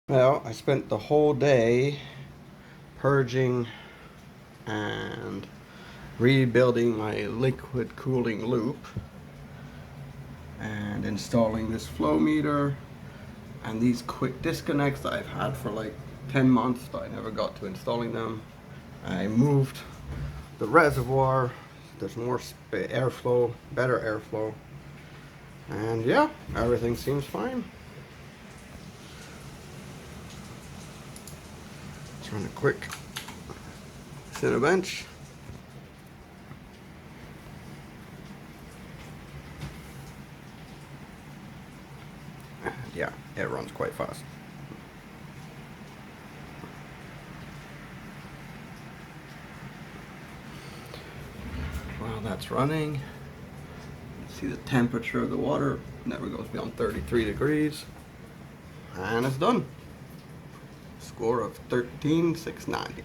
Well, I spent the whole day purging and rebuilding my liquid cooling loop and installing this flow meter and these quick disconnects that I've had for like 10 months but I never got to installing them. I moved the reservoir, there's more airflow, better airflow, and yeah, everything seems fine. Let's run a quick Cinebench. Yeah, it runs quite fast. While that's running, see the temperature of the water never goes beyond 33 degrees. And it's done. Score of 13,690.